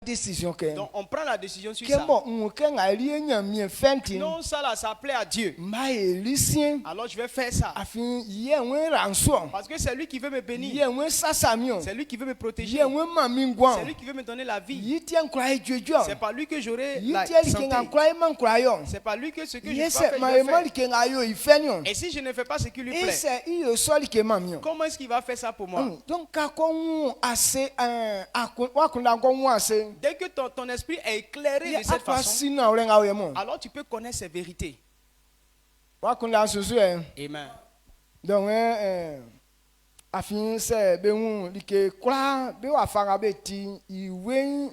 décision que Donc on prend la décision sur que ça. bon on que ngali nyamie fenti Non, ça là, ça plaît à Dieu. mai lucien Alors je vais faire ça. afin yé wen rançon Parce que c'est lui qui veut me bénir. yé wen sasamion C'est lui qui veut me protéger. yé wen mamingwan C'est lui qui veut me donner la vie. yitien kwai jojo C'est pas lui que j'aurai la yitien likenga santé. kwai man kwayo C'est pas lui que ce que je yese vais mai faire. mali kenga yo ifenio Et si je ne fais pas ce qui lui plaît, ese iyo soli ke mamio comment est-ce qu'il va faire ça pour moi? donc ka ko assez wakunda ko assez Dès que ton esprit est éclairé de cette façon, sina orenga oyemo alors tu peux connaître ces vérités. wakunda susu Amen. donc afin se be hu like kura be wa fanga be ti iwe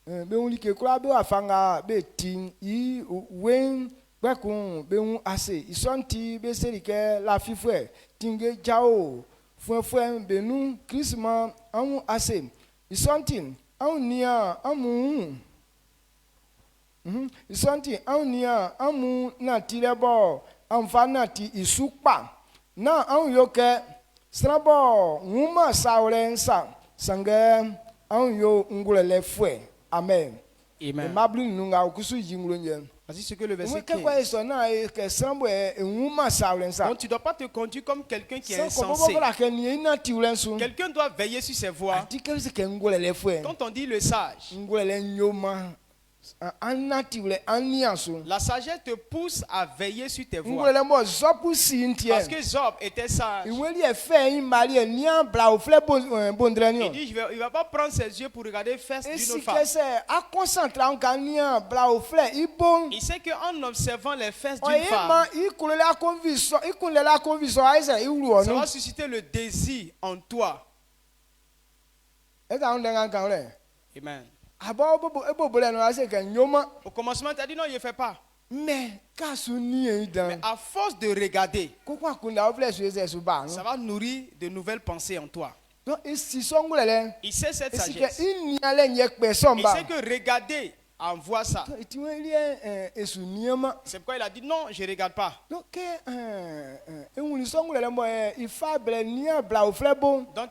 be hu like kura be wa fanga be ti iwe gbekun be hu ase isonti be se like la fifwe tinge jao fue be nu christmas anu ase isonti anu nia amu isonti anu nia amu na tirebo amfa na ti isupa na anu yoke Strabo, nguma saurensa, sange, an yo ngulele fue. Amen. Amen. Mablu nunga ukusu yingulonye. Voici ce que le verset Qu'est-ce 15. que c'est na que strabo nguma saurensa. Donc tu ne dois pas te conduire comme quelqu'un qui est Sans insensé. Quelqu'un doit veiller sur ses voies. dit que c'est ngulele fue. Quand on dit le sage, Ngulele nyoma. la sagesse te pousse à veiller sur tes voies. Parce que Job était sage. Il dit il va pas prendre ses yeux pour regarder les fesses d'une autre femme. Il sait qu'en observant les fesses d'une femme, ça va susciter le désir en toi. Amen. Au commencement, tu as dit non, je ne fais pas. Mais à force de regarder, ça va nourrir de nouvelles pensées en toi. Il sait cette sagesse. Il sait que regarder envoie ça. C'est pourquoi il a dit non, je ne regarde pas. Donc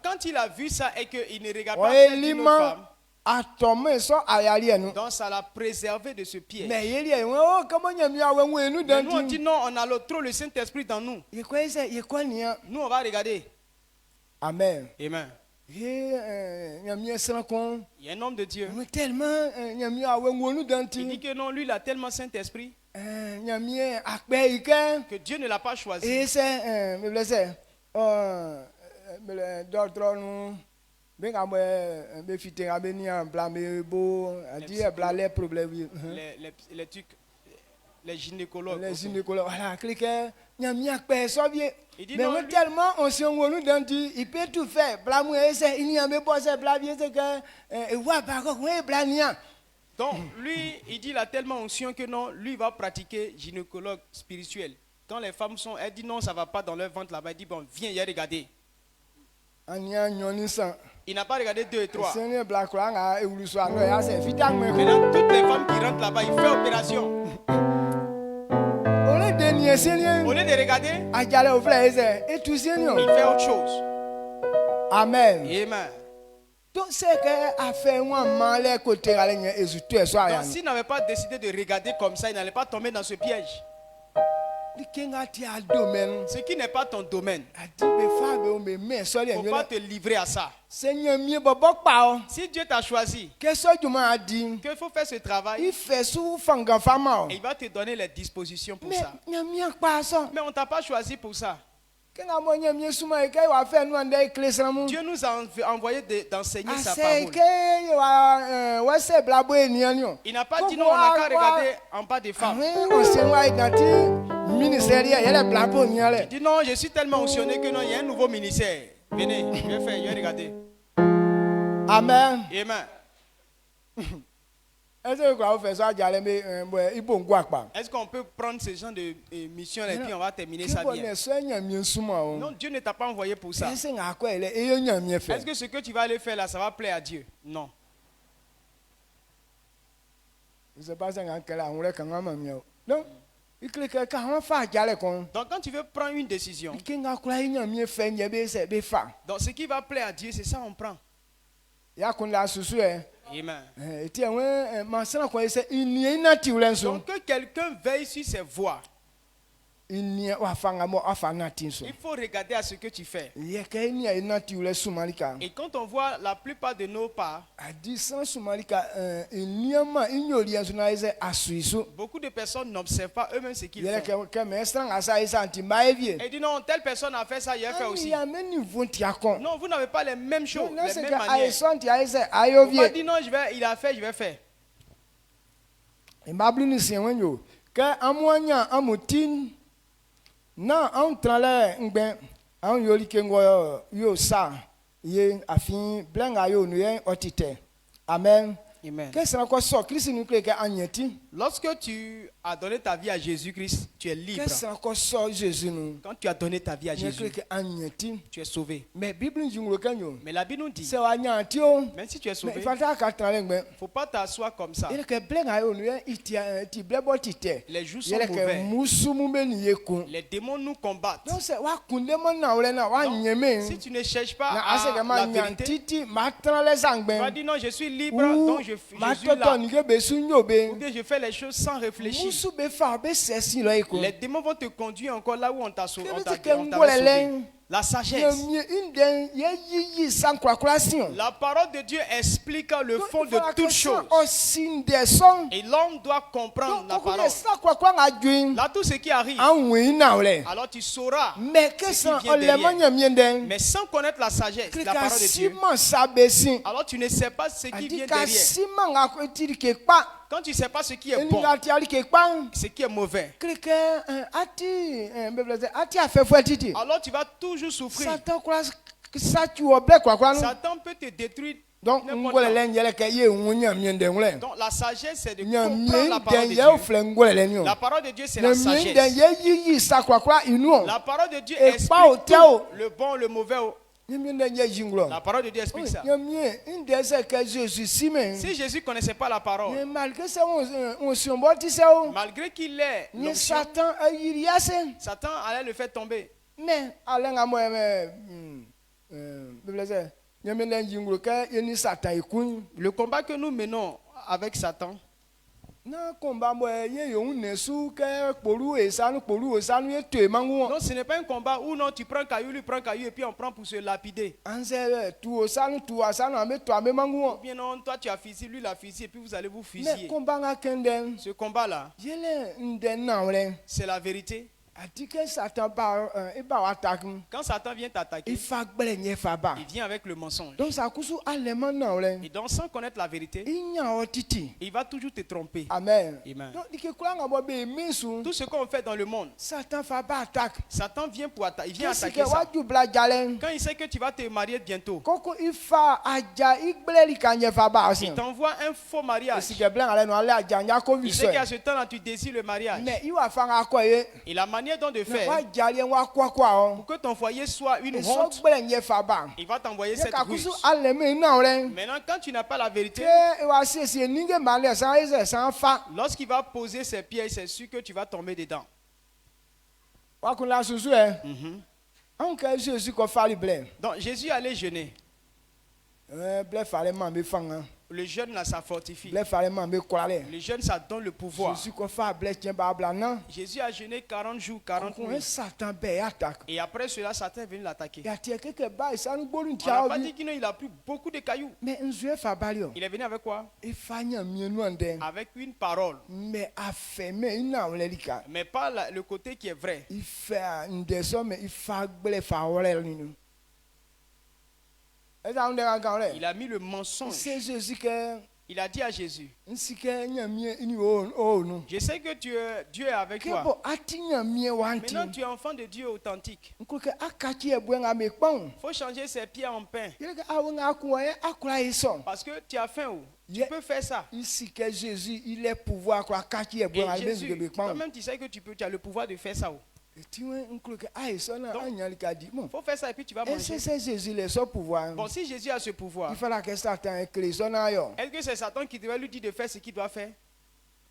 quand il a vu ça et qu'il ne regarde pas une autre femme, donc ça l'a préservé de ce piège. Mais nous on dit non, on a trop le Saint-Esprit dans nous. Nous on va regarder. Amen. Amen. Il y a un homme de Dieu. Il dit que non, lui il a tellement Saint-Esprit que Dieu ne l'a pas choisi. Les gynécologues. Voilà, il dit non, tellement on s'est il peut tout faire. Il n'y a même pas donc lui, il dit il a tellement onction que non, lui il va pratiquer gynécologue spirituel. Quand les femmes sont, elle dit non, ça va pas dans leur ventre là-bas. Il dit bon, viens, y a regardé. Il n'a pas regardé 2 et 3. Maintenant, toutes les femmes qui rentrent là-bas, il fait opération. Au lieu de regarder, il fait autre chose. Amen. Amen. Donc c'est que a fait un mal côté donc s'il n'avait pas décidé de regarder comme ça, il n'allait pas tomber dans ce piège. Ce qui n'est pas ton domaine, il ne faut pas te livrer à ça. Si Dieu t'a choisi, qu'il faut faire ce travail, et il va te donner les dispositions pour ça. Mais on ne t'a pas choisi pour ça. Dieu nous a envoyé d'enseigner sa parole. Il n'a pas dit non, on n'a qu'à regarder en bas des femmes. Il dit non, je suis tellement onction que non, il y a un nouveau ministère. Venez, viens faire, viens regarder. Amen. Amen. Est-ce qu'on peut prendre ce genre de mission et puis on va terminer ça bien? Non, Dieu ne t'a pas envoyé pour ça. Est-ce que ce que tu vas aller faire là, ça va plaire à Dieu? Non. Donc quand tu veux prendre une décision, donc ce qui va plaire à Dieu, c'est ça on prend. Amen. Donc que quelqu'un veille sur ses voies. Il faut regarder à ce que tu fais. Et quand on voit la plupart de nos pas, beaucoup de personnes n'observent pas eux-mêmes ce qu'ils font. Et disent non, telle personne a fait ça, il a fait aussi. Non, vous n'avez pas les mêmes choses, les mêmes manières. Vous ne pas dire non, il a fait, je vais faire. Non, on trale ngben on yoli kengo yo sa ye afin blenga yo nuyen otite. Amen. Amen. Lorsque tu as donné ta vie à Jésus-Christ, tu es libre. Quand tu as donné ta vie à Jésus, tu es sauvé. Mais la Bible nous dit, même si tu es sauvé, il ne faut pas t'asseoir comme ça. Les jours sont mauvais. Les démons nous combattent. Donc, si tu ne cherches pas à la vérité, tu vas dire non, je suis libre, donc je suis là. Ou bien je fais les choses sans réfléchir. Les démons vont te conduire encore là où on t'a sauvé. La sagesse. La parole de Dieu explique le fond de toutes choses. Et l'homme doit comprendre la parole. Là, tout ce qui arrive, alors tu sauras ce qui vient derrière. Mais sans connaître la sagesse, la parole de Dieu, alors tu ne sais pas ce qui vient derrière. Quand tu ne sais pas ce qui est bon, ce qui est mauvais, alors tu vas toujours souffrir. Satan peut te détruire. Donc la sagesse, c'est de comprendre la parole de Dieu. La parole de Dieu, c'est la sagesse. La parole de Dieu explique tout, le bon, le mauvais. La parole de Dieu explique ça. Si Jésus ne connaissait pas la parole, malgré qu'il est l'onction, Satan allait le faire tomber. Le combat que nous menons avec Satan, non, ce n'est pas un combat où non, tu prends caillou, lui prend caillou et puis on prend pour se lapider. Ou bien non, toi tu as fusillé, lui il a fusillé et puis vous allez vous fusiller. Ce combat-là, c'est la vérité. Quand Satan vient t'attaquer, il vient avec le mensonge. Et donc sans connaître la vérité, il va toujours te tromper. Amen. Amen. Tout ce qu'on fait dans le monde, Satan vient pour attaquer. Il vient attaquer ça. Quand il sait que tu vas te marier bientôt, il t'envoie un faux mariage. Il sait qu'à ce temps-là tu désires le mariage. Et la manière dont de faire pour que ton foyer soit une honte, il va t'envoyer cette ruse. Maintenant, quand tu n'as pas la vérité, lorsqu'il va poser ses pieds, c'est sûr que tu vas tomber dedans. Donc Jésus allait jeûner. Le jeûne là, ça fortifie. Le jeûne, ça donne le pouvoir. Jésus a jeûné 40 jours, 40 nuits. Et après cela, Satan est venu l'attaquer. On n'a pas dit qu'il a pris beaucoup de cailloux. Il est venu avec quoi? Avec une parole. Mais pas le côté qui est vrai. Il a mis le mensonge. Il a dit à Jésus, je sais que Dieu est avec toi. Maintenant tu es enfant de Dieu authentique. Il faut changer ses pieds en pain. Parce que tu as faim. Tu peux faire ça. Et Jésus, toi-même tu sais que tu as le pouvoir de faire ça. Donc, faut faire ça et puis tu vas manger. Bon, si Jésus a ce pouvoir, est-ce que c'est Satan qui devait lui dire de faire ce qu'il doit faire?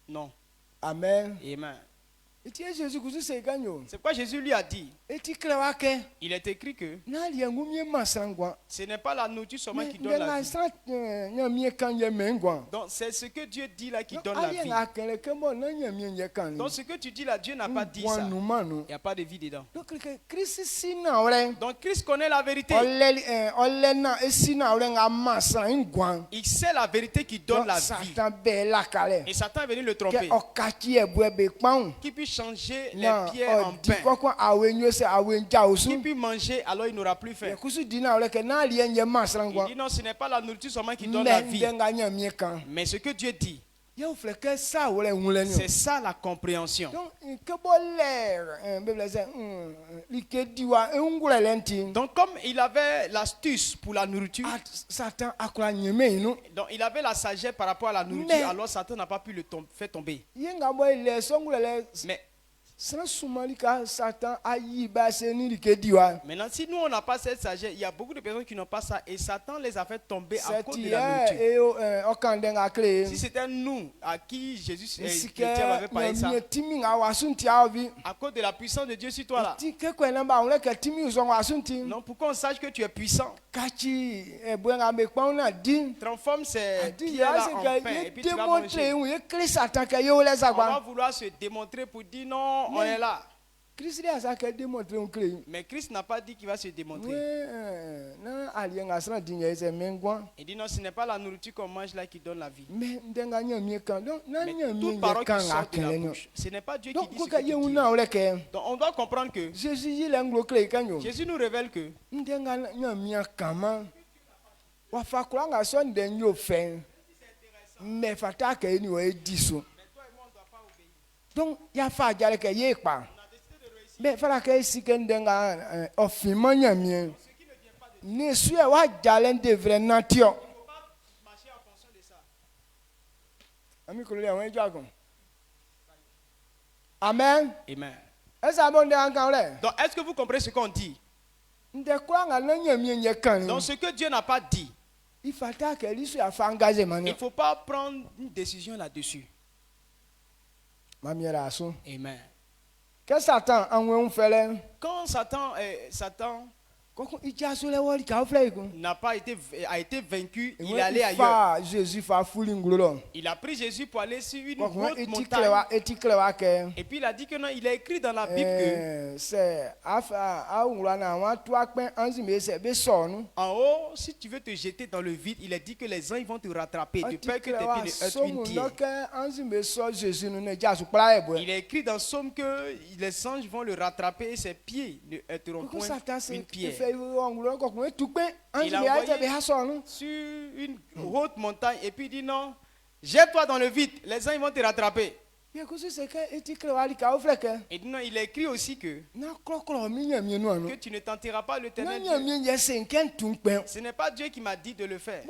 Non. Amen. Amen. C'est pourquoi Jésus lui a dit. Il est écrit que ce n'est pas la nourriture seulement qui donne la vie. Donc c'est ce que Dieu dit là qui donne la vie. Donc ce que tu dis là, Dieu n'a pas dit ça. Il n'y a pas de vie dedans. Donc Christ connaît la vérité. Il sait la vérité qui donne la vie. Et Satan est venu le tromper. Qui peut changer les pierres en pain. Qui peut manger alors il n'aura plus faim. Il dit non, ce n'est pas la nourriture seulement qui donne la vie. Mais ce que Dieu dit, c'est ça la compréhension. Donc comme il avait l'astuce pour la nourriture, donc il avait la sagesse par rapport à la nourriture, alors Satan n'a pas pu le faire tomber. Mais maintenant, si nous on n'a pas cette sagesse, il y a beaucoup de personnes qui n'ont pas ça et Satan les a fait tomber à cause de la nourriture. Si c'était nous à qui Jésus avait parlé ça, à cause de la puissance de Dieu sur toi là. Non, pour qu'on sache que tu es puissant, transforme ces pierres là en pain et puis tu vas manger. On va vouloir se démontrer pour dire non. On est là. Mais Christ n'a pas dit qu'il va se démontrer. Il dit non, ce n'est pas la nourriture qu'on mange là qui donne la vie. Mais toute parole qui sort de la bouche, ce n'est pas Dieu qui dit ce qu'il dit. Donc on doit comprendre que Jésus nous révèle que donc il y a pas de que y pas mais fala que si que ndenga ofima nyamie ne sué wa jalen de vrai nature ami ko le won jagon amen amen. Donc est-ce que vous comprenez ce qu'on dit? Donc ce que Dieu n'a pas dit, il ne faut pas prendre une décision là-dessus. Amen. Quand Satan a été vaincu, il est allé ailleurs. Il a pris Jésus pour aller sur une haute montagne. Et puis il a dit que non, il a écrit dans la Bible que en haut, si tu veux te jeter dans le vide, il a dit que les anges vont te rattraper de peur que tes pieds ne heurtent une pierre. Il a écrit dans Somme que les anges vont le rattraper et ses pieds ne heurteront point une pierre. Il a envoyé sur une haute montagne et puis il dit non, jette-toi dans le vide, les anges vont te rattraper. Et non, il a écrit aussi que tu ne tenteras pas l'Éternel Dieu. Ce n'est pas Dieu qui m'a dit de le faire.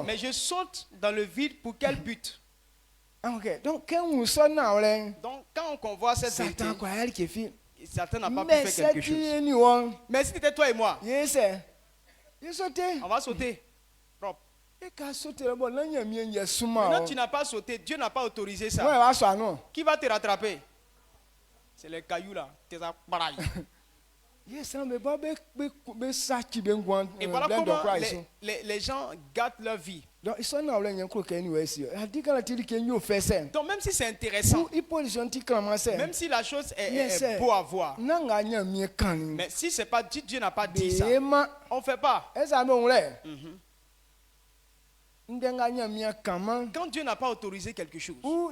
Mais je saute dans le vide pour quel but? Donc quand on convoit cette vérité, Satan n'a pas pu faire quelque chose. Mais si c'était toi et moi, on va sauter. Propre. Maintenant tu n'as pas sauté, Dieu n'a pas autorisé ça. Qui va te rattraper? C'est les cailloux là. Et voilà comment les gens gâtent leur vie. Donc même si c'est intéressant, même si la chose est beau à voir, mais si c'est pas dit, Dieu n'a pas dit ça, on ne fait pas. Quand Dieu n'a pas autorisé quelque chose, ou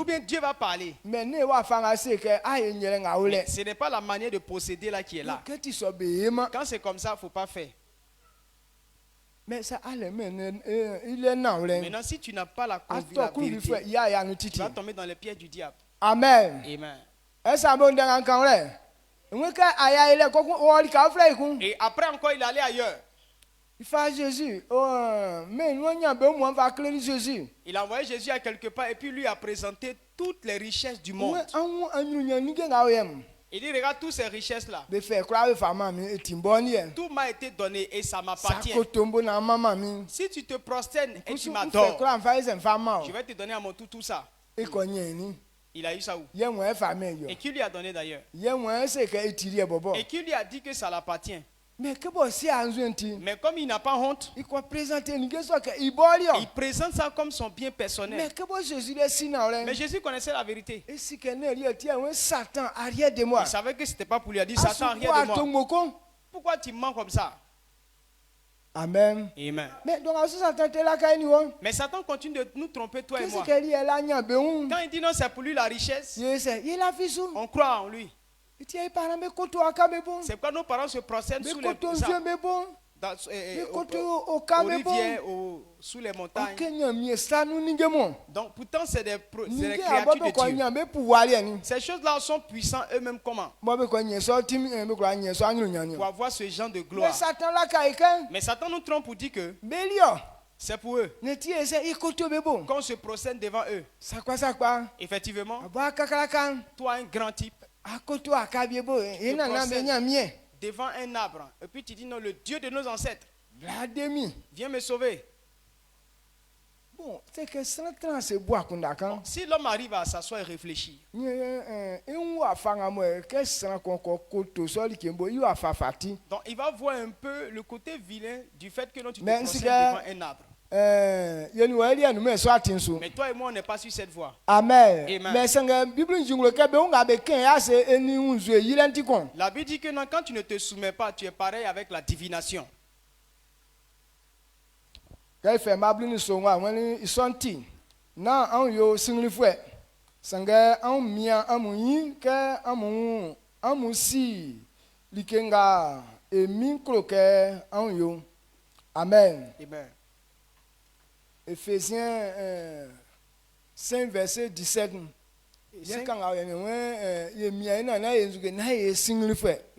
bien Dieu va parler, mais ce n'est pas la manière de procéder là qui est là. Quand c'est comme ça, il ne faut pas faire. Maintenant, si tu n'as pas la vérité, tu vas tomber dans les pieds du diable. Amen. Amen. Et après encore, il allait ailleurs. Jésus. Il a envoyé Jésus à quelque part et puis lui a présenté toutes les richesses du monde. Il dit, regarde toutes ces richesses-là. Tout m'a été donné et ça m'appartient. Si tu te prosternes et tu m'adores, je vais te donner à mon tour tout ça. Il a eu ça où? Et qui lui a donné d'ailleurs? Et qui lui a dit que ça l'appartient? Mais comme il n'a pas honte, il présente ça comme son bien personnel. Mais Jésus connaissait la vérité. Il savait que ce n'était pas pour lui. Il a dit Satan arrière de moi. Pourquoi tu mens comme ça? Amen. Amen. Mais Satan continue de nous tromper, toi et moi. Quand il dit non, c'est pour lui la richesse, on croit en lui. C'est pourquoi nos parents se prosternent sous les rivières, sous les montagnes. Donc pourtant c'est des créatures de Dieu. Ces choses-là sont puissantes eux-mêmes comment? Pour avoir ce genre de gloire. Mais Satan nous trompe pour dire que c'est pour eux. Quand on se prosterne devant eux, effectivement, toi un grand type, devant un arbre, et puis tu dis non, le Dieu de nos ancêtres, viens me sauver. Bon, c'est que si l'homme arrive à s'asseoir et réfléchir, donc il va voir un peu le côté vilain du fait que tu te prosternes devant un arbre. Mais toi et moi, on n'est pas sur cette voie. Amen. Amen. La Bible dit que non, quand tu ne te soumets pas, tu es pareil avec la divination. Donc amen. Amen. Éphésiens 5 verset 17. Il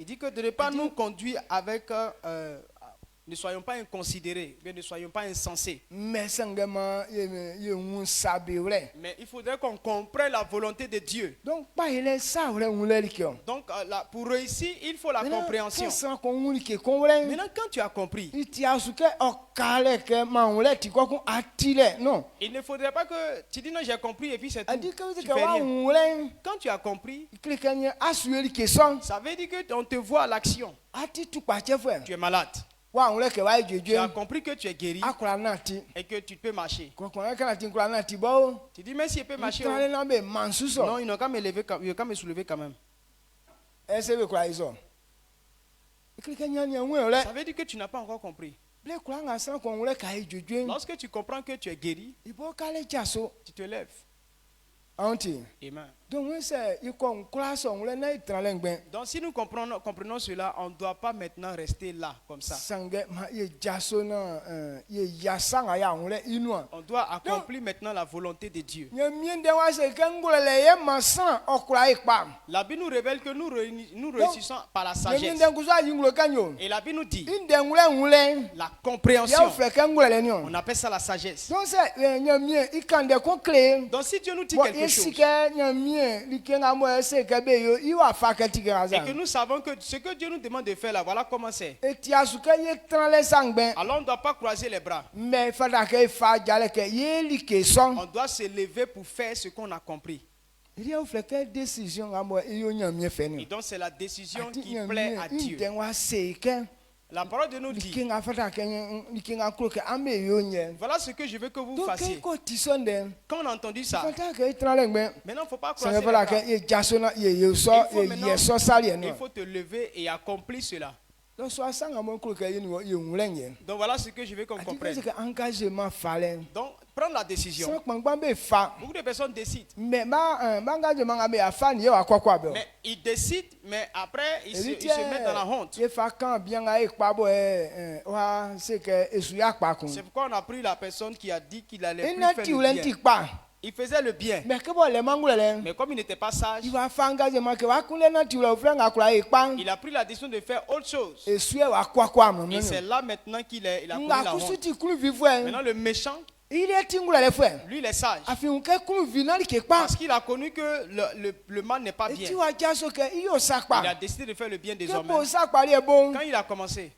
dit que de ne pas nous conduire avec ne soyons pas inconsidérés, mais ne soyons pas insensés. Mais il faudrait qu'on comprenne la volonté de Dieu. Donc pour réussir, il faut la compréhension. Maintenant, quand tu as compris, il ne faudrait pas que tu dis non, j'ai compris et puis c'est tout. Tu fais rien. Quand tu as compris, ça veut dire qu'on te voit à l'action. Tu es malade. Tu as compris que tu es guéri et que tu peux marcher. Tu dis, mais si je peux marcher, non, il n'a qu'à me lever, il n'a qu'à me soulever quand même. Ça veut dire que tu n'as pas encore compris. Lorsque tu comprends que tu es guéri, tu te lèves. Amen. Donc si nous comprenons cela, on ne doit pas maintenant rester là comme ça. On doit accomplir maintenant la volonté de Dieu. La Bible nous révèle que nous réussissons par la sagesse. Et la Bible nous dit la compréhension. On appelle ça la sagesse. Donc si Dieu nous dit quelque chose, et que nous savons que ce que Dieu nous demande de faire là, voilà comment c'est. Alors on ne doit pas croiser les bras. On doit se lever pour faire ce qu'on a compris. Et donc c'est la décision qui plaît à Dieu. La parole de nous dit, voilà ce que je veux que vous fassiez. Quand on a entendu ça, maintenant il ne faut pas croiser les bras. Il faut te lever et accomplir cela. Donc voilà ce que je veux qu'on comprenne. Donc prendre la décision. Beaucoup de personnes décident. Mais ils décident, mais après ils se mettent dans la honte. C'est pourquoi on a pris la personne qui a dit qu'il allait plus faire le bien. Il faisait le bien. Mais comme il n'était pas sage, il a pris la décision de faire autre chose. Et c'est là maintenant qu'il a pris la honte. Maintenant le méchant, Il est tingula les frères. Lui, il est sage. Parce qu'il a connu que le mal n'est pas bien. Il a décidé de faire le bien désormais. Quand il a commencé,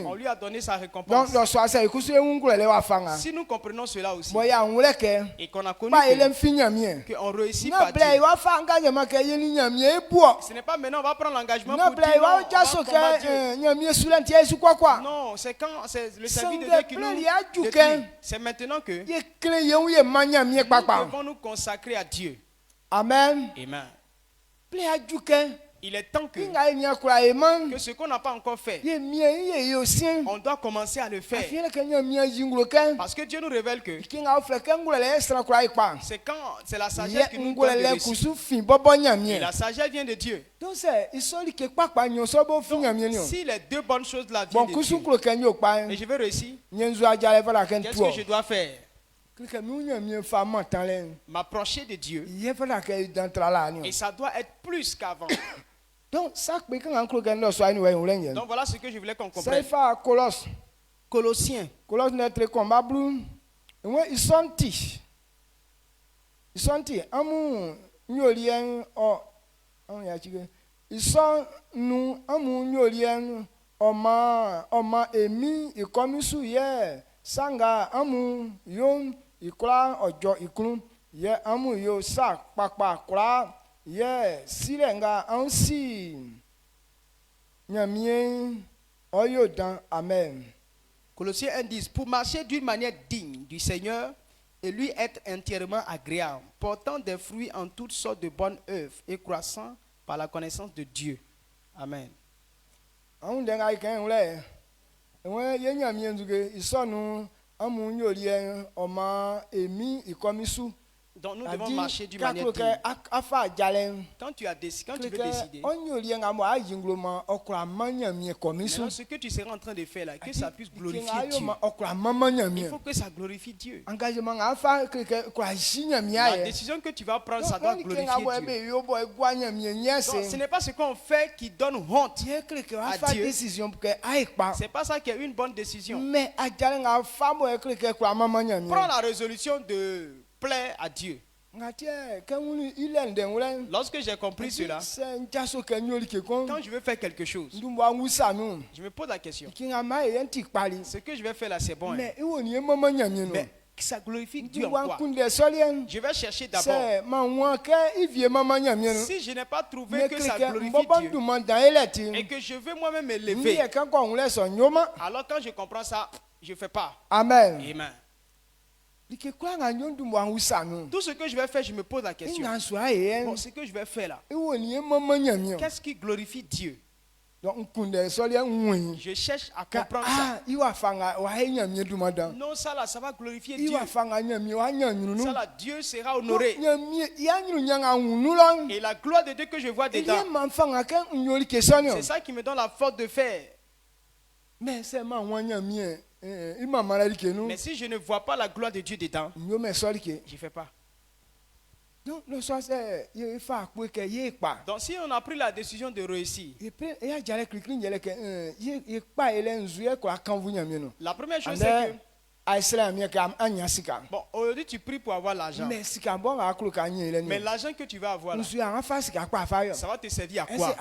on lui a donné sa récompense. Si nous comprenons cela aussi, et qu'on a connu qu'on réussit pas Dieu, ce n'est pas maintenant on va prendre l'engagement pour dire non, on va combattre Dieu. Non, c'est quand c'est le service de Dieu qui nous détruit. C'est maintenant que nous devons nous consacrer à Dieu. Amen. Amen. Il est temps que ce qu'on n'a pas encore fait, on doit commencer à le faire. Parce que Dieu nous révèle que c'est quand c'est la sagesse qui nous donne le récit. Et la sagesse vient de Dieu. Donc, si les deux bonnes choses là viennent de Dieu, et je veux réussir, qu'est-ce que je dois faire? M'approcher de Dieu. Et ça doit être plus qu'avant. Donc voilà ce que je voulais qu'on comprenne. Colossiens. Notre combat bleu. Ils sont amour nyolien ils sont nous amour nyolien oma emi ikomisu ye sanga amu yon ikla ojo iklun ye amu yo sa papa kla ye silenga ansi nyamien oyodan. Amen. Colossiens 1:10. Pour marcher d'une manière digne du Seigneur et lui être entièrement agréable, portant des fruits en toutes sortes de bonnes œuvres et croissant par la connaissance de Dieu. Amen. Donc nous devons marcher d'une manière digne. Quand tu veux décider, maintenant, ce que tu seras en train de faire là, que ça puisse glorifier Dieu. Il faut que ça glorifie Dieu. La décision que tu vas prendre, ça doit glorifier Dieu. Donc, ce n'est pas ce qu'on fait qui donne honte à Dieu. C'est pas ça qui est une bonne décision. Prends la résolution de plaire à Dieu. Lorsque j'ai compris cela, quand je veux faire quelque chose, je me pose la question, ce que je vais faire là c'est bon, mais ça glorifie Dieu en quoi? Je vais chercher d'abord. Si je n'ai pas trouvé que ça glorifie Dieu et que je veux moi-même m'élever, alors quand je comprends ça, je ne fais pas. Amen. Amen. Tout ce que je vais faire, je me pose la question. Bon, ce que je vais faire là, qu'est-ce qui glorifie Dieu? Je cherche à comprendre ça. Non, ça là, ça va glorifier Dieu. Ça là, Dieu sera honoré. Et la gloire de Dieu que je vois dedans, c'est ça qui me donne la force de faire. Mais si je ne vois pas la gloire de Dieu dedans, je ne fais pas. Donc si on a pris la décision de réussir, la première chose c'est que bon, aujourd'hui tu pries pour avoir l'argent. Mais l'argent que tu vas avoir là, ça va te servir à quoi?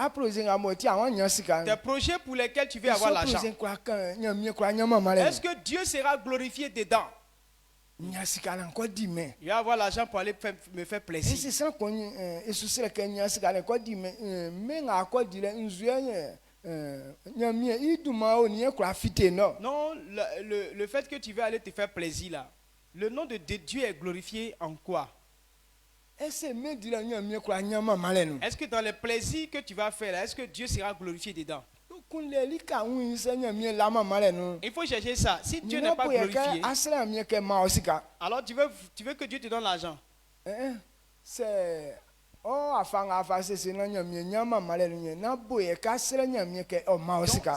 Tes projets pour lesquels tu veux avoir l'argent, est-ce que Dieu sera glorifié dedans? Il va avoir l'argent pour aller me faire plaisir. Non, le fait que tu veux aller te faire plaisir là, le nom de Dieu est glorifié en quoi? Est-ce que dans les plaisirs que tu vas faire là, est-ce que Dieu sera glorifié dedans? Il faut chercher ça. Si Dieu n'est pas glorifié, alors tu veux que Dieu te donne l'argent. Donc,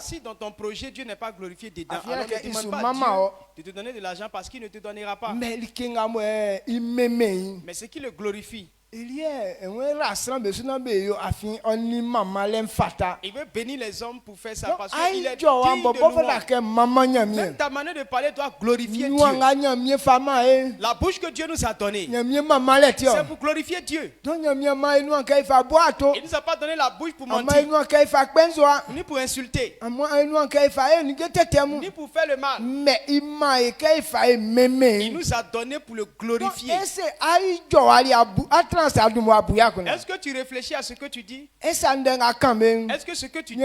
si dans ton projet Dieu n'est pas glorifié dedans, alors ne demande pas Dieu de te donner de l'argent parce qu'il ne te donnera pas. Mais ce qui le glorifie, Il veut bénir les hommes pour faire ça parce qu'il est digne de louange. Même ta manière de parler doit glorifier Dieu. La bouche que Dieu nous a donnée, c'est pour glorifier Dieu. Il ne nous a pas donné la bouche pour mentir, ni pour insulter, ni pour faire le mal. Il nous a donné pour le glorifier. Est-ce que tu réfléchis à ce que tu dis? Est-ce que ce que tu dis,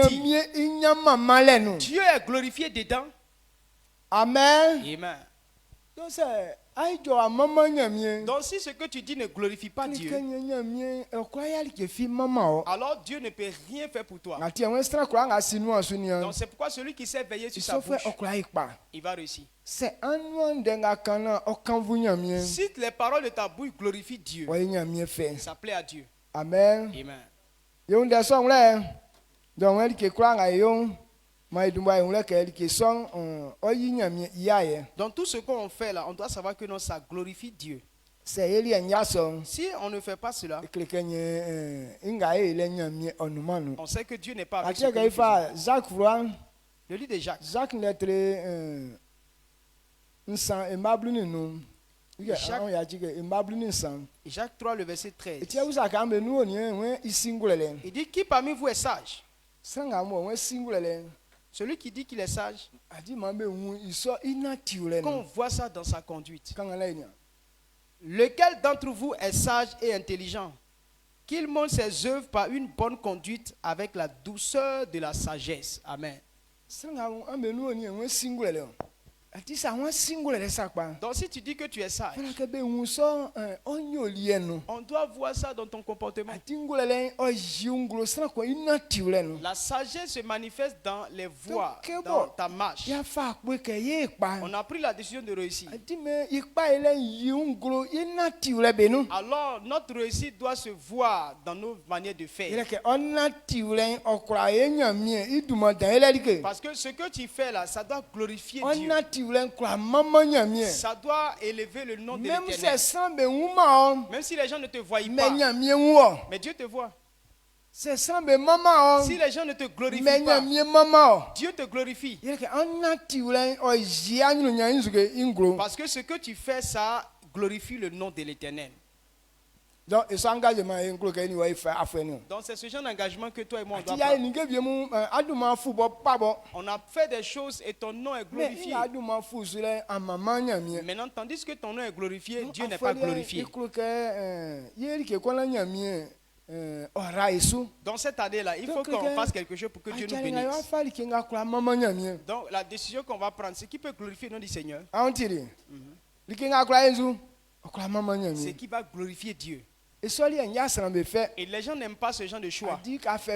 Dieu est glorifié dedans? Amen. Amen. Donc si ce que tu dis ne glorifie pas Dieu, alors Dieu ne peut rien faire pour toi. Donc c'est pourquoi celui qui sait veiller sur sa bouche, il va réussir. Si les paroles de ta bouche glorifient Dieu, ça plaît à Dieu. Amen. Amen. Dans tout ce qu'on fait là, on doit savoir que non, ça glorifie Dieu. Si on ne fait pas cela, on sait que Dieu n'est pas avec ce que nous faisons. Le livre de Jacques. Jacques 3, le verset 13. Il dit, qui parmi vous est sage? Celui qui dit qu'il est sage, qu'on voit ça dans sa conduite. Lequel d'entre vous est sage et intelligent? Qu'il montre ses œuvres par une bonne conduite avec la douceur de la sagesse. Amen. Donc si tu dis que tu es sage, on doit voir ça dans ton comportement. La sagesse se manifeste dans les voies, dans ta marche. On a pris la décision de réussir. Alors notre réussite doit se voir dans nos manières de faire. Parce que ce que tu fais là, ça doit glorifier Dieu. Ça doit élever le nom de l'Éternel. Même si les gens ne te voient pas, mais Dieu te voit. Si les gens ne te glorifient pas, Dieu te glorifie. Parce que ce que tu fais, ça glorifie le nom de l'Éternel. Donc c'est ce genre d'engagement que toi et moi on doit prendre. On a fait des choses et ton nom est glorifié. Maintenant, tandis que ton nom est glorifié, Dieu n'est pas glorifié. Dans cette année-là, il faut qu'on fasse quelque chose pour que Dieu nous bénisse. Donc la décision qu'on va prendre, c'est qui peut glorifier le nom du Seigneur. C'est qui va glorifier Dieu. Et les gens n'aiment pas ce genre de choix. Parce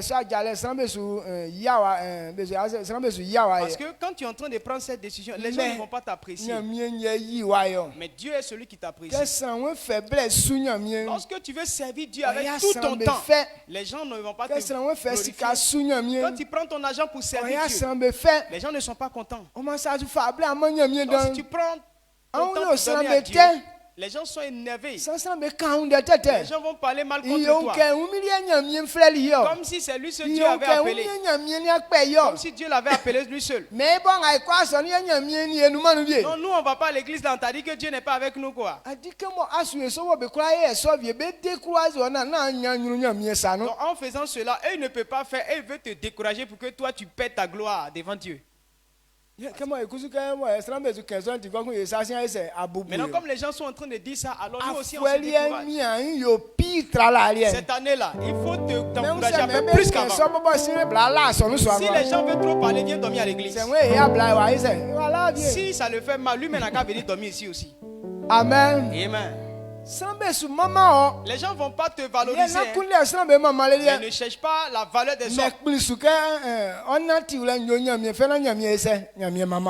que quand tu es en train de prendre cette décision, les gens ne vont pas t'apprécier. Mais Dieu est celui qui t'apprécie. Lorsque tu veux servir Dieu avec tout ton temps, les gens ne vont pas te glorifier. Quand tu prends ton argent pour servir Dieu, les gens ne sont pas contents. Donc si tu prends ton temps pour donner à Dieu, les gens sont énervés. Les gens vont parler mal contre toi. Comme si c'est lui seul Dieu avait appelé. Comme si Dieu l'avait appelé lui seul. Non, nous on ne va pas à l'église là, on t'a dit que Dieu n'est pas avec nous quoi. Donc en faisant cela, eux ils ne peuvent pas faire, eux ils veulent te décourager pour que toi tu perds ta gloire devant Dieu. Maintenant, comme les gens sont en train de dire ça, alors nous aussi on se décourage. Cette année-là, il faut t'encourager un peu plus qu'avant. Si les gens veulent trop parler, viens dormir à l'église. Si ça le fait mal, lui-même n'a qu'à venir dormir ici aussi. Amen. Amen. Les gens ne vont pas te valoriser. Ils ne cherchent pas la valeur des hommes.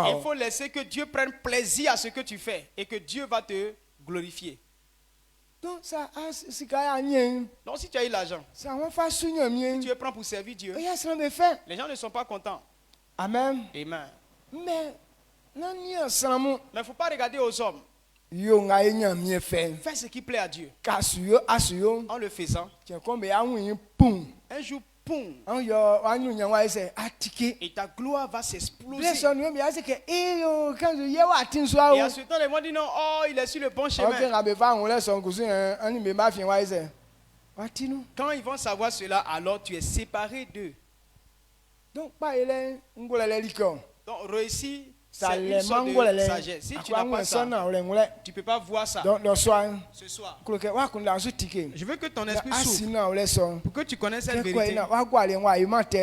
Il faut laisser que Dieu prenne plaisir à ce que tu fais et que Dieu va te glorifier. Donc si tu as eu l'argent, tu le prends pour servir Dieu. Les gens ne sont pas contents. Amen. Amen. Mais il ne faut pas regarder aux hommes. Fais ce qui plaît à Dieu. En le faisant, un jour, poum, et ta gloire va s'exploser. Et à ce temps, les gens disent non, oh, il est sur le bon chemin. Quand ils vont savoir cela, alors tu es séparé d'eux. Donc, réussir, c'est une sorte de sagesse. Si tu n'as pas ça, tu ne peux pas voir ça. Ce soir, je veux que ton esprit s'ouvre pour que tu connaisses cette vérité.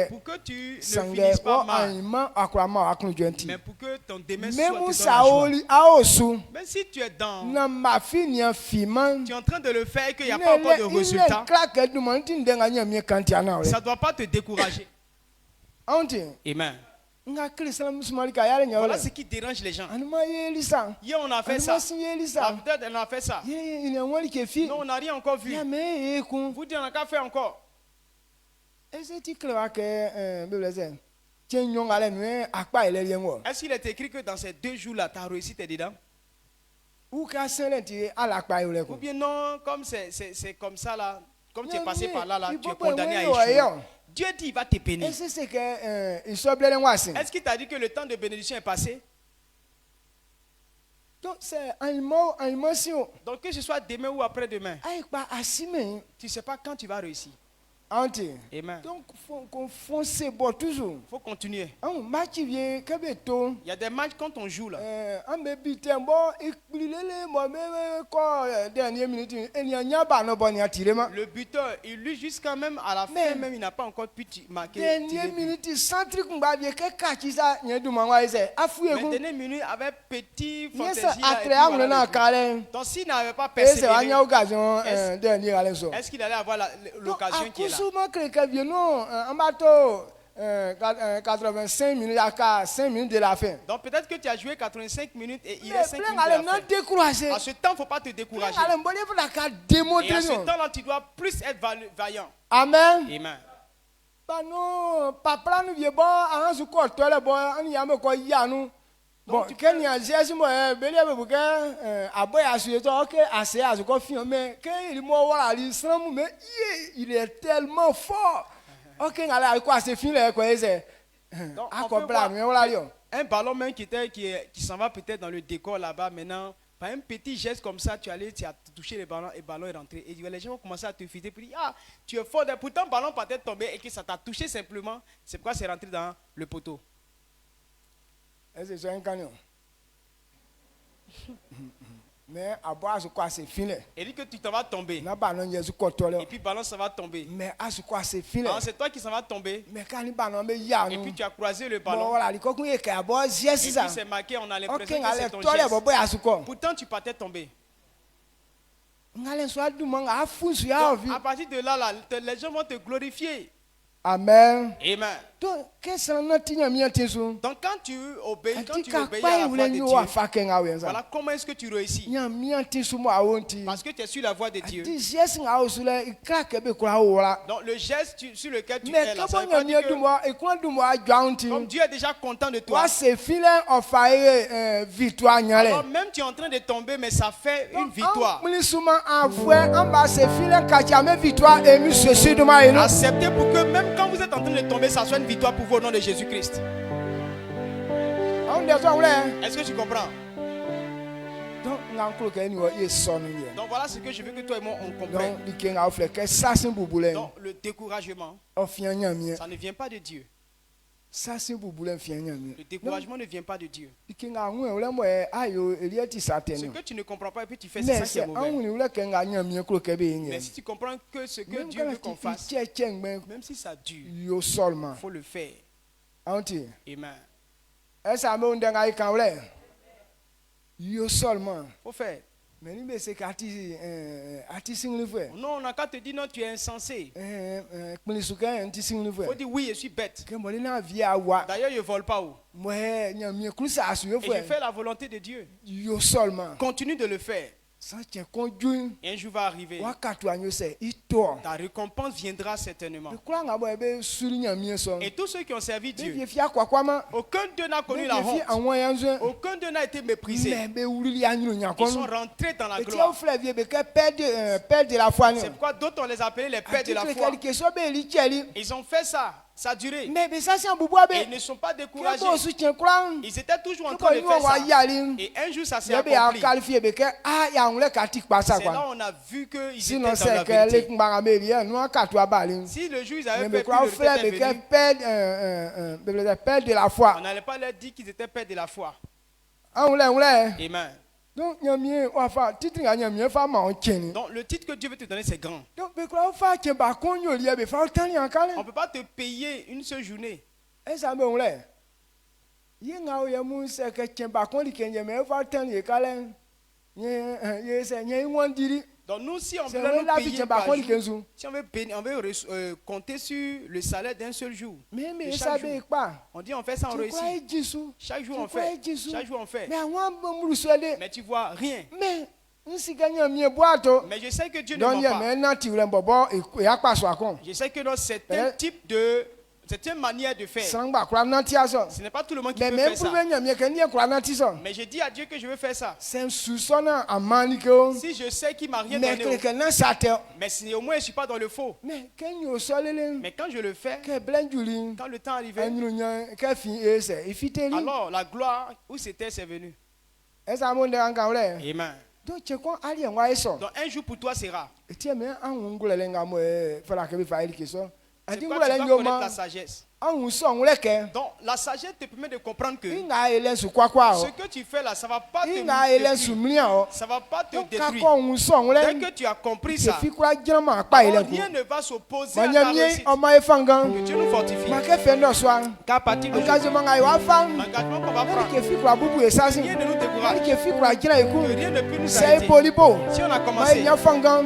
Pour que tu ne finisses pas mal. Mais pour que ton demain soit même si tu es dans, tu es en train de le faire et qu'il n'y a pas encore de résultat, ça ne doit pas te décourager. Amen. Voilà ce qui dérange les gens. Hier on a fait ça. Peut-être on a fait ça. Non, on n'a rien encore vu. Vous dites on n'a qu'à faire encore. Est-ce qu'il est écrit que dans ces 2 jours-là, ta réussite est dedans? Ou bien non, comme c'est comme ça là, comme tu es passé par là, tu es condamné à échouer. Dieu dit il va te bénir. Est-ce qu'il t'a dit que le temps de bénédiction est passé? Donc c'est donc que ce soit demain ou après-demain, tu ne sais pas quand tu vas réussir. Amen. Donc il faut continuer. Il y a des matchs quand on joue là. Le buteur, il lutte jusqu'à même à la fin, même il n'a pas encore pu marquer. Dernière minute avec petit fantaisie. Donc s'il n'avait pas persévéré, est-ce qu'il allait avoir l'occasion qui est là? 85 minutes à 5 minutes de la fin. Donc peut-être que tu as joué 85 minutes et il est 5 minutes de la fin. À ce temps, il ne faut pas te décourager. Et à ce temps-là, tu dois plus être vaillant. Amen. Amen. Bon, il est tellement fort. Un ballon même qui s'en va peut-être dans le décor là-bas maintenant. Par un petit geste comme ça, tu as touché le ballon et le ballon est rentré. Et les gens vont commencer à te fitter pour dire ah, tu es fort. Pourtant, le ballon peut être tombé et que ça t'a touché simplement. C'est pourquoi c'est rentré dans le poteau. Est-ce que c'est un camion? Mais à boire, je crois c'est fini. Il dit que tu t'en vas tomber. Et puis le ballon ça va tomber. Mais à ce quoi c'est fini. C'est toi qui s'en va tomber. Mais quand et puis tu as croisé le ballon. Et puis c'est marqué, on a l'impression que c'est ton geste. Pourtant tu partais tomber. Donc, à partir de là, les gens vont te glorifier. Amen. Amen. Donc quand tu obéis, à la voix de Dieu, voilà comment est-ce que tu réussis. Parce que tu es sur la voie de Dieu. Donc le geste sur lequel tu es là, ça veut pas dire que comme Dieu est déjà content de toi. Alors même tu es en train de tomber, mais ça fait une victoire. Acceptez pour que même quand vous êtes en train de tomber, ça soit une victoire pour vous au nom de Jésus-Christ. Est-ce que tu comprends? Donc voilà ce que je veux que toi et moi on comprenne. Donc le découragement, ça ne vient pas de Dieu. Le découragement ne vient pas de Dieu. Ce que tu ne comprends pas et puis tu fais, c'est ça qui est mauvais. Mais si tu comprends que ce que Dieu veut qu'on fasse, même si ça dure, il faut le faire. Amen. Il faut faire. Non, on n'a qu'à te dire non, tu es insensé. Il faut dire oui, je suis bête. D'ailleurs, je ne vole pas où. Et je fais la volonté de Dieu. Continue de le faire. Et un jour va arriver. Ta récompense viendra certainement. Et tous ceux qui ont servi Dieu, aucun d'eux n'a connu la honte. Aucun d'eux n'a été méprisé. Ils sont rentrés dans la gloire. C'est pourquoi d'autres on les appelait les pères de la foi. Ils ont fait ça. Ça a duré. Et ils ne sont pas découragés. Ils étaient toujours en train de faire ça. Et un jour, ça s'est accompli. C'est là où on a vu qu'ils étaient dans la vérité. Si le jour, ils avaient fait de la foi, on n'allait pas leur dire qu'ils étaient pères de la foi. Amen. Donc, le titre que Dieu veut te donner, c'est grand. On ne peut pas te payer une seule journée. Donc nous, si on veut nous payer par jour, si on veut compter sur le salaire d'un seul jour, on dit on fait ça en réussit. Chaque jour on fait. Chaque jour on fait. Mais tu vois rien. Mais je sais que Dieu ne ment pas. Je sais que dans certains types de... C'est une manière de faire. Ce n'est pas tout le monde qui peut faire ça. Mais je dis à Dieu que je veux faire ça. Si je sais qu'il m'a rien donné, mais au moins je ne suis pas dans le faux. Mais quand je le fais, quand le temps arrive, alors la gloire où c'était, c'est venu. Amen. Donc un jour pour toi sera. C'est quoi, tu vas connaître la sagesse. Donc la sagesse te permet de comprendre que ce que tu fais là, ça ne va pas te détruire. Ça ne va pas te détruire. Dès que tu as compris ça, rien ne va s'opposer à ta réussite. Que Dieu nous fortifie. Qu'à partir d'aujourd'hui, l'engagement qu'on va prendre, rien ne nous décourage. Que rien ne peut nous arrêter. Si on a commencé,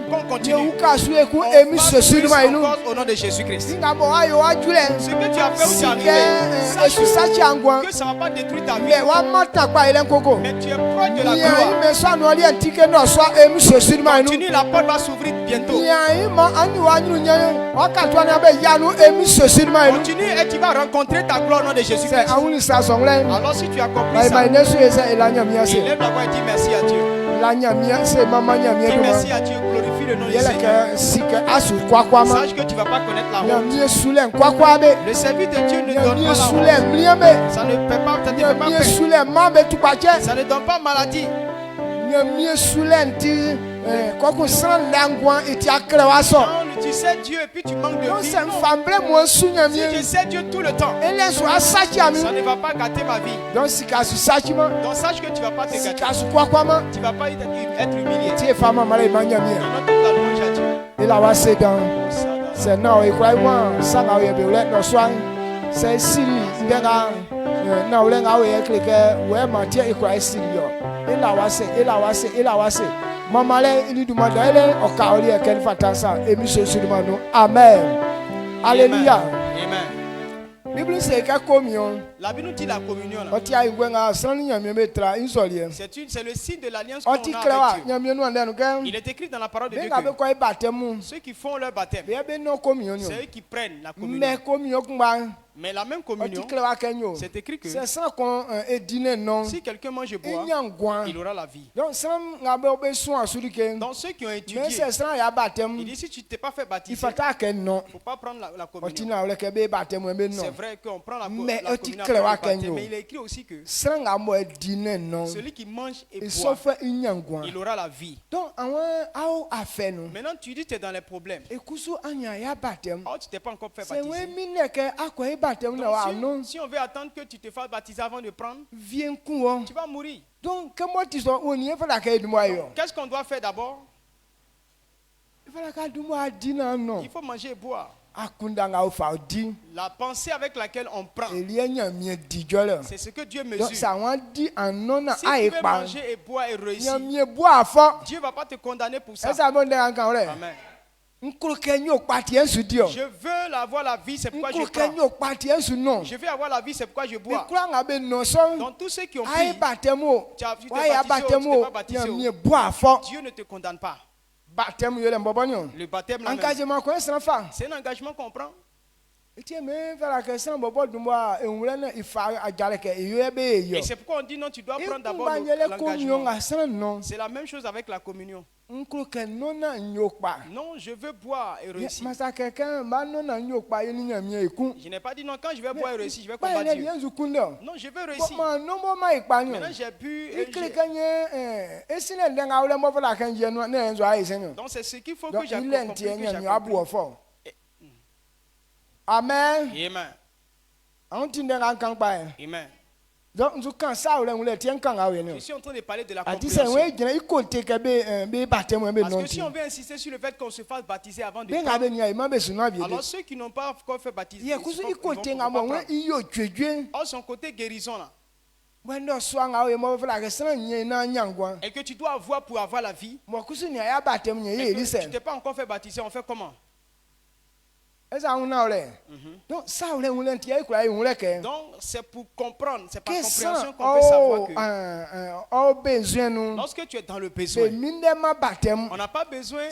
qu'on continue, on va plus encore au nom de Jésus-Christ. Ce que tu as fait où tu es arrivé, sache que ça ne va pas détruire ta vie. Mais tu es proche de la gloire. Continue, la porte va s'ouvrir bientôt. Continue et tu vas rencontrer ta gloire au nom de Jésus-Christ. Alors si tu as compris ça, élève la voix et dis merci à Dieu. Dis merci à Dieu, glorifie le nom du Seigneur. Sache que tu ne vas pas connaître la honte. Le service de Dieu ne donne pas la honte. Ça ne peut pas, ça ne fait pas peur. Ça ne donne pas maladie. Quand tu sais Dieu et puis tu manques de vie, si je sais Dieu tout le temps, ça ne va pas gâter ma vie. Donc sache que tu ne vas pas te gâter. Tu ne vas pas être humilié. Donne toute la louange à Dieu. C'est non, il croit moi, ça n'a rien de c'est si non, on a eu quelqu'un, ouais, Mathieu, il croit si il a wassé. Maman, il demande au cas où il y a quelqu'un qui fait ça, et monsieur Sulimano. Amen. Alléluia. Amen. La Bible nous dit la communion. C'est le signe de l'alliance qu'on a avec Dieu. Il est écrit dans la parole de Dieu que ceux qui font leur baptême, c'est eux qui prennent la communion. Mais la même communion, c'est écrit que si quelqu'un mange et boit, il aura la vie. Donc ceux qui ont étudié, il dit si tu ne t'es pas fait baptiser, il ne faut pas prendre la communion. C'est vrai qu'on prend la communion après le baptême, mais il est écrit aussi que celui qui mange et boit, il aura la vie. Maintenant tu dis que tu es dans les problèmes. Oh, tu t'es pas encore fait baptiser. Donc, si on veut attendre que tu te fasses baptiser avant de prendre, tu vas mourir. Donc, qu'est-ce qu'on doit faire d'abord? Il faut manger et boire. La pensée avec laquelle on prend, c'est ce que Dieu mesure. Si tu veux manger et boire et réussir, Dieu ne va pas te condamner pour ça. Amen. Je veux avoir la vie, c'est pourquoi je prends. Je veux avoir la vie, c'est pourquoi je bois. Donc tous ceux qui ont pris, tu t'es baptisé, Dieu ne te condamne pas. Le baptême, c'est un engagement qu'on prend. Et c'est pourquoi on dit non, tu dois prendre d'abord l'engagement. C'est la même chose avec la communion. Non, je veux boire et réussir. Je n'ai pas dit non, quand je vais boire et réussir, je vais combattre Dieu. Non, je veux réussir. Maintenant, j'ai bu. Donc, c'est ce qu'il faut que j'accomplisse. Amen. Amen. Amen. Je suis en train de parler de la compréhension. Parce que si on veut insister sur le fait qu'on se fasse baptiser avant de prendre, alors ceux qui n'ont pas encore fait baptiser, ils vont pas prendre. Or, son côté guérison là, et que tu dois avoir pour avoir la vie, et que tu t'es pas encore fait baptiser, on fait comment? Donc c'est pour comprendre, c'est par compréhension qu'on peut savoir que lorsque tu es dans le besoin, on n'a pas besoin,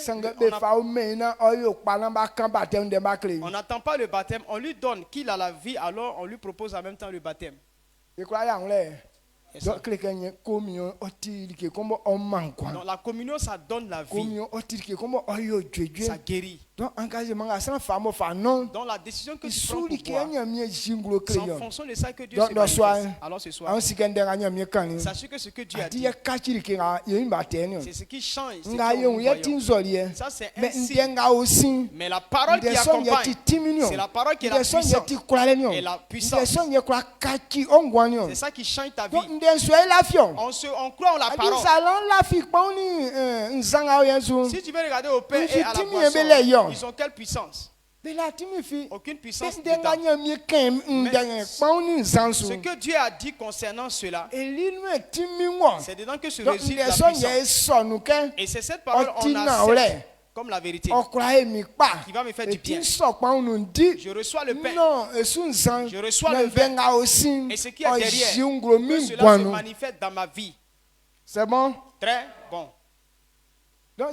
on n'attend pas le baptême, on lui donne qu'il a la vie, alors on lui propose en même temps le baptême. Donc la communion, ça donne la vie, ça guérit. Donc la décision que tu prends pour boire, c'est en fonction de ça que Dieu se manifeste. Alors ce soir, sachez que ce que Dieu a dit, c'est ce qui change. Ça c'est un signe. Mais la parole qui accompagne, c'est la parole qui est la puissance. Et la puissance, c'est ça qui change ta vie. On croit en la parole. Si tu veux regarder au Père et à la boisson, ils ont quelle puissance? Aucune puissance dedans. Ce que Dieu a dit concernant cela, c'est dedans que se réside la puissance. Et c'est cette parole qu'on accepte comme la vérité qui va me faire du bien. Je reçois le pain, je reçois le vin, et ce qui est derrière, que cela se manifeste dans ma vie. C'est bon? Très bon. Donc,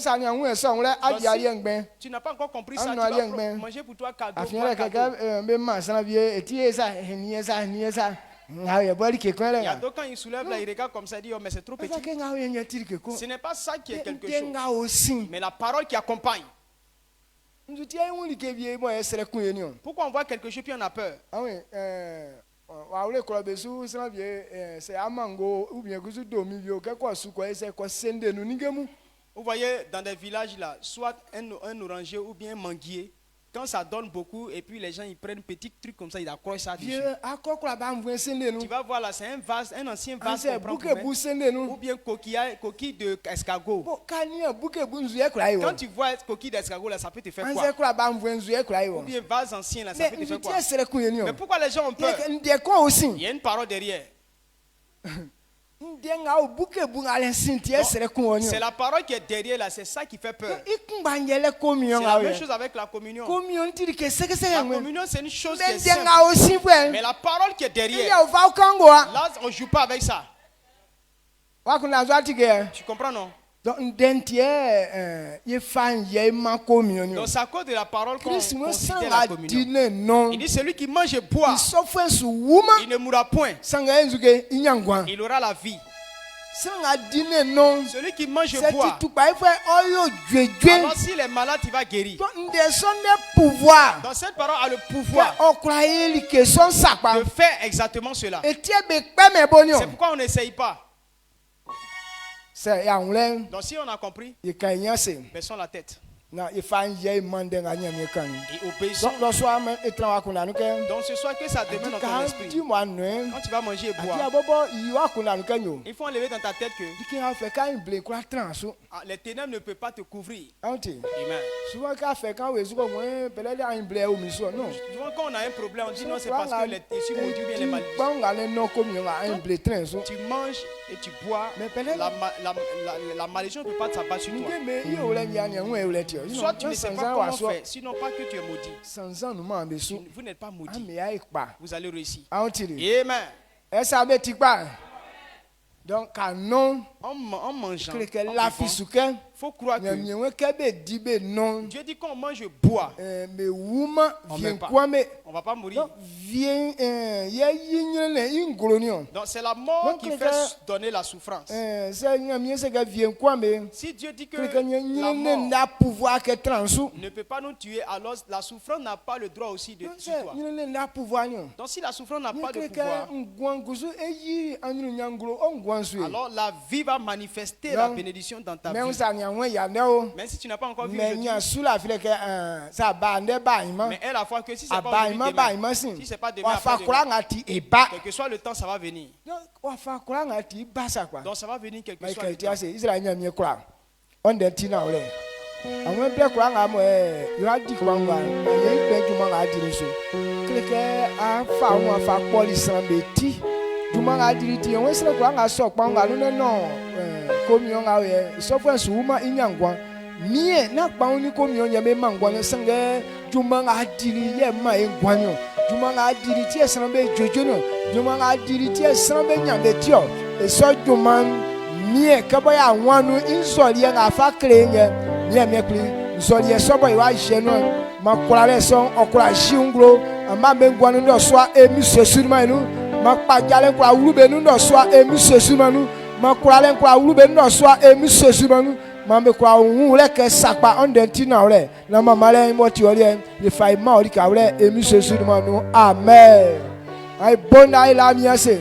tu n'as pas encore compris ça, tu vas manger pour toi cadeau. Il y a d'autres quand ils soulèvent là, ils regardent comme ça, ils disent oh mais c'est trop petit. Ce n'est pas ça qui est quelque chose, mais la parole qui accompagne. Pourquoi on voit quelque chose puis on a peur? Vous voyez dans des villages là, soit un oranger ou bien un manguier, quand ça donne beaucoup et puis les gens ils prennent petit truc comme ça, ils accrochent ça dessus. Tu vas voir là, c'est un vase, un ancien vase qu'on prend ou bien coquille de escargot. Quand tu vois coquille d'escargot là, ça peut te faire quoi? Ou bien vase ancien là, ça peut te faire quoi? Mais pourquoi les gens ont peur? Il y a une parole derrière. C'est la parole qui est derrière là, c'est ça qui fait peur. C'est la même chose avec la communion. La communion c'est une chose qui est simple. Mais la parole qui est derrière, là on ne joue pas avec ça. Tu comprends non? Donc c'est à cause de la parole qu'on considère la communion. Il dit celui qui mange et boit, il ne mourra point. Il aura la vie. Celui qui mange et boit, alors s'il est malade, il va guérir. Donc cette parole a le pouvoir de faire exactement cela. C'est pourquoi on n'essaye pas. Donc si on a compris, baissons la tête. Et obéissons. Donc ce soir que ça demeure dans ton esprit. Quand tu vas manger et boire, il faut enlever dans ta tête que les ténèbres ne peuvent pas te couvrir. Amen. Souvent quand on a un problème, on dit non, c'est parce que les tissus maudits viennent les malédictions. Tu manges et tu bois, la malédiction ne peut pas s'abattre sur toi. Soit tu ne sais pas comment faire, sinon pas que tu es maudit. Vous n'êtes pas maudit. Vous allez réussir. Amen. Donc, canon, en mangeant, faut croire que Dieu dit qu'on mange bois. On ne va pas mourir. Donc c'est la mort qui fait donner la souffrance. Si Dieu dit que la mort ne peut pas nous tuer, alors la souffrance n'a pas le droit aussi de tuer toi. Donc si la souffrance n'a pas de pouvoir, alors la vie va manifester la bénédiction dans ta vie. Même si tu n'as pas encore vu aujourd'hui. Mais elle a foi que si ce n'est pas demain, si ce n'est pas demain, quel que soit le temps, ça va venir. Donc ça va venir quel que soit le temps. Jumanga diriti on sera kwa nga so kwa nga no komion nga we so fa suuma inyangwa mie na kwa uni komion ya me mangwa ne sange jumanga diri ye ma engwanyo jumanga diriti esra be jojono jumanga diriti esra be nyambe tio e so juman mie kaba ya nwanu insori nga fa krenye mie me kli insori so boy wa jeno makulale so okura shingro amba be ngwanu ndo so emi sesurma inu makpajale kwa ulube nundo swa emi sesumanu makurale kwa ulube nundo swa emi sesumanu mambe kwa unule ke sakpa ondenti na ore na mamale moti ore le fai ma ori ka ore emi sesumanu amen ai bona ila miase.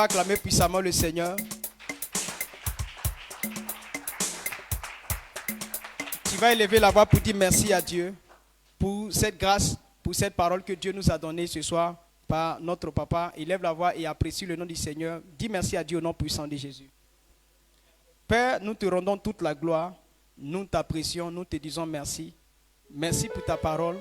Acclamer puissamment le Seigneur. Tu vas élever la voix pour dire merci à Dieu pour cette grâce, pour cette parole que Dieu nous a donnée ce soir par notre papa. Élève la voix et apprécie le nom du Seigneur. Dis merci à Dieu au nom puissant de Jésus. Père, nous te rendons toute la gloire. Nous t'apprécions, nous te disons merci. Merci pour ta parole.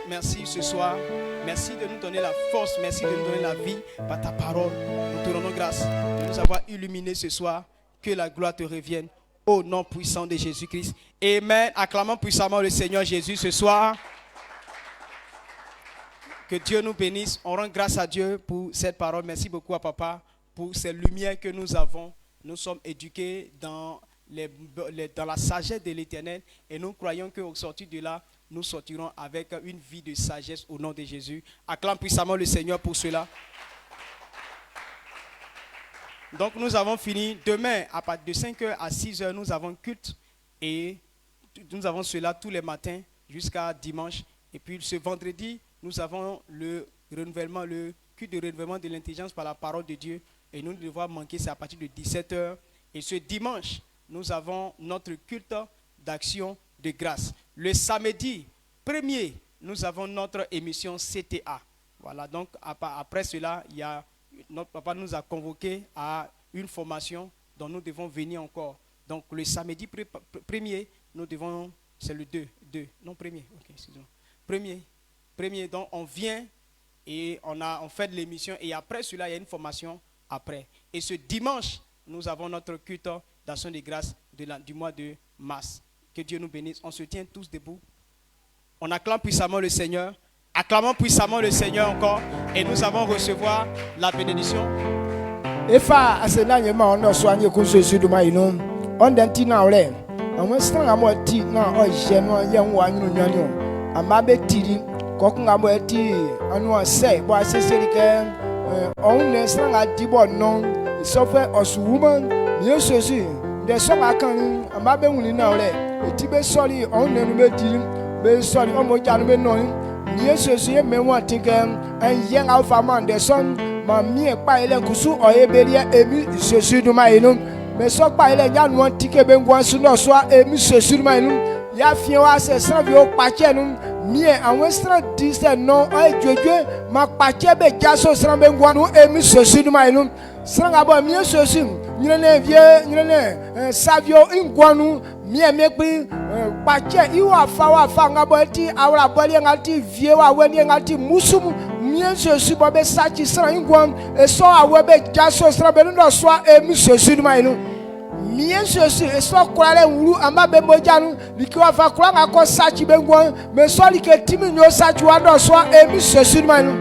Merci ce soir. Merci de nous donner la force. Merci de nous donner la vie par ta parole. Nous te rendons grâce de nous avoir illuminés ce soir. Que la gloire te revienne au nom puissant de Jésus-Christ. Amen. Acclamons puissamment le Seigneur Jésus ce soir. Que Dieu nous bénisse. On rend grâce à Dieu pour cette parole. Merci beaucoup à papa pour ces lumières que nous avons. Nous sommes éduqués dans la sagesse de l'Éternel et nous croyons qu'au sortir de là, nous sortirons avec une vie de sagesse au nom de Jésus. Acclame puissamment le Seigneur pour cela. Donc nous avons fini. Demain, à partir de 5h à 6h, nous avons culte. Et nous avons cela tous les matins jusqu'à dimanche. Et puis ce vendredi, nous avons le renouvellement, le culte de renouvellement de l'intelligence par la parole de Dieu. Et nous ne devons pas manquer, c'est à partir de 17h. Et ce dimanche, nous avons notre culte d'action de grâce. Le samedi 1er, nous avons notre émission CTA. Voilà, donc après cela, notre papa nous a convoqués à une formation dont nous devons venir encore. Donc le samedi 1er, nous devons, c'est le 2, non 1er, ok, excusez-moi. 1er, donc on vient et on fait de l'émission et après cela, il y a une formation après. Et ce dimanche, nous avons notre culte d'action de grâce du mois de mars. Que Dieu nous bénisse. On se tient tous debout. On acclame puissamment le Seigneur. Acclamons puissamment le Seigneur encore. Et nous allons recevoir la bénédiction. Efa asenanyema ono soanye kunsosu duma ino. Ondenti na ole. Anwe stanga mo ti na o je no yenwa anyunu nyanyo. Amabe tiri kokunga mo eti anu se bo aseseri ke on ne stanga dibo non sofe osuwuma ni sosu de so akan amabe wuni na ole eti be sori on ne no be tiri be sori o mo janu be no ni sosu ye menwa tinke en yen alfa man de son ma mie pa ele kusu oyebelia emi sosu duma ino me so pa ele nyanu antike be ngwan su no so emi sosu duma ino ya fie wa se san bi o pa che nu mie awon stra di se no o jojo ma pa che be jaso sran be ngwan nu emi sosu duma ino sran ga bo mie sosu nyene vie savio ngwanu mie mekpi pa che iwa fa nga bo ti awra bo le ngati vie wa weni ngati musum mie sosu bo be sachi sran ngwan e so awe be jaso sran be no so emi sosu duma ino mie sosu e so kurale wuru amba be mojanu likiwa fa kura nga ko sachi be ngwan me so like timi nyo sachi wa no so emi sosu duma ino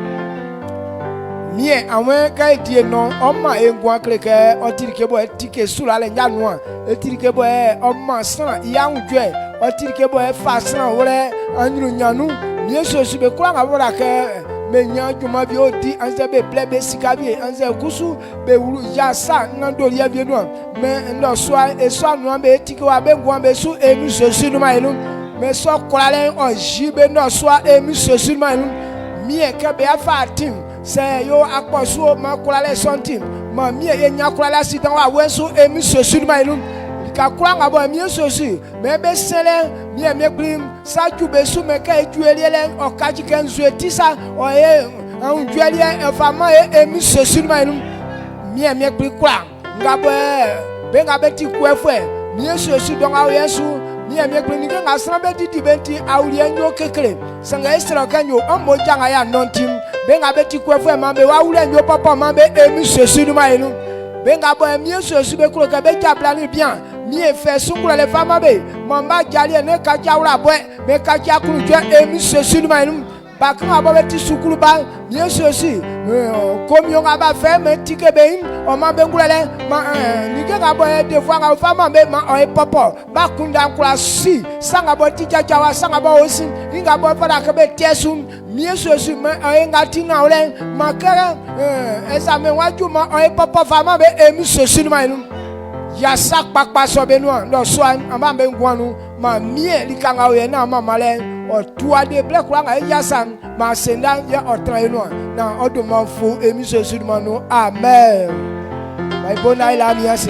mie awon ka die no oma engwan kreke otirike bo etike sura le nyanu a etirike bo oma san ya unjwe otirike bo fa san wore anyu nyanu mie sosu be kura nga wora ke me nya juma bi odi anze be plebe sikabi anze kusu be wuru ya sa ngando ya bi no me ndo so eso anu be etike wa be ngwan be su emi sosu no ma enu me so kura le oji be no so emi sosu no ma enu mie ke be afa atim se yo akposu ma kulale sontim ma mie ye nya kulala sitan wa wenso emi sosu ma inu ka kula ngabo mi sosu me be sele mie me blim sa ju be su me ka ejueliele okaji kan zu etisa o ye an juelie enfama emi sosu ma inu mie me bli kula ngabo be ngabe ti ku efue mie sosu don awo yesu mie me blim ni nga sran be didi benti awlie nyo kekele sanga estra kanyo ambo janga ya nontim benga beti kwefwe mambe wa ule nyo papa mambe emi sosu duma inu benga bo emi sosu be kuro ka be jablani bien mi e fe sungula le fama be mamba jali ne ka jawra bo me ka jakuru je emi sosu duma inu bakun abo beti sukuru ba mi sosu komi on aba fe me tike be o mambe ngulele ma ni ke ga bo e de fois ga fama be ma o e papa bakun dan kula si sanga bo ti jajawa sanga bo osin inga bo fada ka be tesum mie sosu ma ngati na ole makara esa me waju ma o papa fama be emi sosu ma inu ya sak pakpa so be no ndo so amba be ngwanu ma mie likanga we na ma male o tua de ble kura nga ya san ma senda ya otra inu na odo ma fu emi sosu ma no amen mai bona ila mi ase